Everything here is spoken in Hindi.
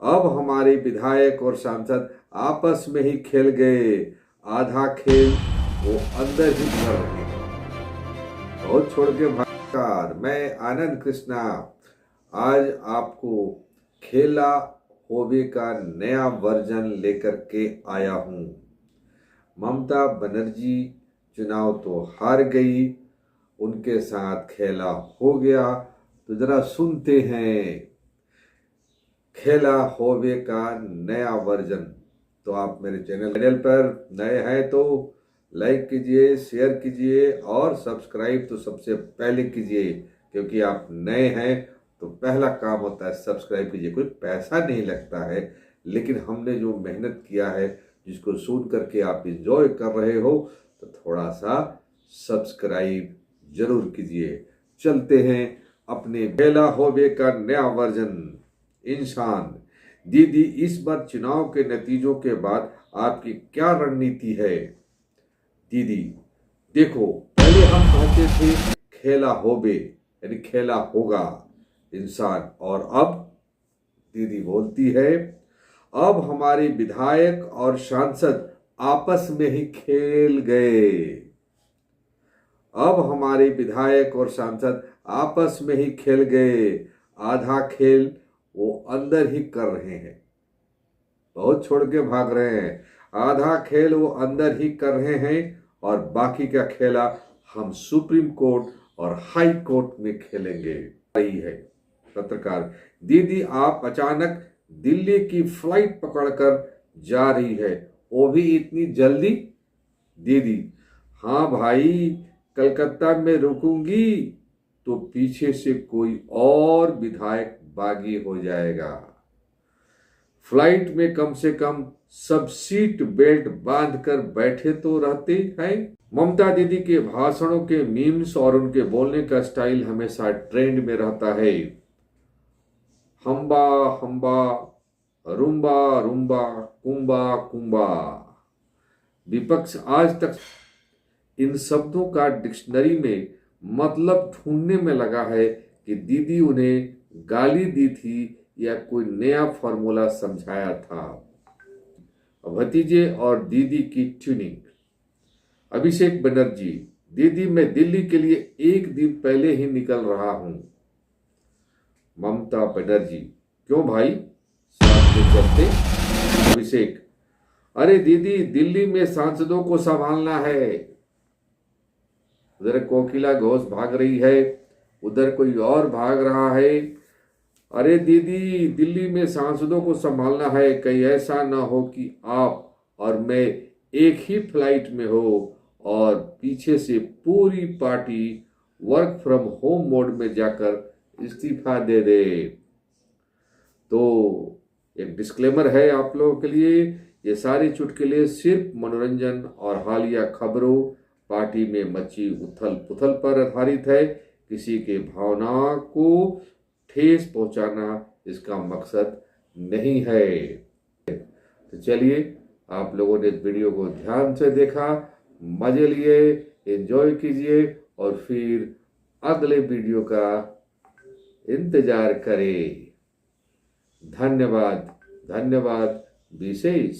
अब हमारे विधायक और सांसद आपस में ही खेल गए, आधा खेल वो अंदर ही कर रहे हैं। बहुत छोड़ के भागकार, मैं आनंद कृष्णा आज आपको खेला होबे का नया वर्जन लेकर के आया हूं। ममता बनर्जी चुनाव तो हार गई, उनके साथ खेला हो गया। तो जरा सुनते हैं खेला होबे का नया वर्जन। तो आप मेरे चैनल पर नए हैं तो लाइक कीजिए, शेयर कीजिए और सब्सक्राइब तो सबसे पहले कीजिए, क्योंकि आप नए हैं तो पहला काम होता है सब्सक्राइब कीजिए। कोई पैसा नहीं लगता है, लेकिन हमने जो मेहनत किया है, जिसको सुन करके आप इंजॉय कर रहे हो, तो थोड़ा सा सब्सक्राइब जरूर कीजिए। चलते हैं अपने खेला होबे का नया वर्जन। इंसान दीदी, इस बार चुनाव के नतीजों के बाद आपकी क्या रणनीति है? दीदी, देखो, पहले हम कहते थे खेला होबे यानी खेला होगा इंसान, और अब दीदी बोलती है अब हमारे विधायक और सांसद आपस में ही खेल गए। अब हमारे विधायक और सांसद आपस में ही खेल गए, आधा खेल वो अंदर ही कर रहे हैं। बहुत छोड़ के भाग रहे हैं, आधा खेल वो अंदर ही कर रहे हैं और बाकी का खेला हम सुप्रीम कोर्ट और हाई कोर्ट में खेलेंगे। रही है पत्रकार, दीदी आप अचानक दिल्ली की फ्लाइट पकड़कर जा रही है, वो भी इतनी जल्दी? दीदी, हाँ भाई, कलकत्ता में रुकूंगी तो पीछे से कोई और विधायक बागी हो जाएगा। फ्लाइट में कम से कम सब सीट बेल्ट बांध कर बैठे तो रहते हैं। ममता दीदी के भाषणों के मीम्स और उनके बोलने का स्टाइल हमेशा ट्रेंड में रहता है। हम्बा हम्बा, रुम्बा रुम्बा, कुंबा कुंबा। विपक्ष आज तक इन शब्दों का डिक्शनरी में मतलब ढूंढने में लगा है कि दीदी उन्हें गाली दी थी या कोई नया फॉर्मूला समझाया था। भतीजे और दीदी की ट्यूनिंग। अभिषेक बनर्जी, दीदी मैं दिल्ली के लिए एक दिन पहले ही निकल रहा हूं। ममता बनर्जी, क्यों भाई, साथ में चलते? अभिषेक, अरे दीदी दिल्ली में सांसदों को संभालना है। उधर कोकिला घोष भाग रही है, उधर कोई और भाग रहा है। अरे दीदी दिल्ली में सांसदों को संभालना है, कहीं ऐसा ना हो कि आप और मैं एक ही फ्लाइट में हो और पीछे से पूरी party work from home mode में जाकर इस्तीफा दे दे। तो एक डिस्क्लेमर है आप लोगों के लिए, ये सारी चुटकुले सिर्फ मनोरंजन और हालिया खबरों, पार्टी में मची उथल पुथल पर आधारित है। किसी के भावना को ठेस पहुंचाना इसका मकसद नहीं है। तो चलिए, आप लोगों ने इस वीडियो को ध्यान से देखा, मजे लिए, एंजॉय कीजिए और फिर अगले वीडियो का इंतजार करें। धन्यवाद, धन्यवाद विशेष।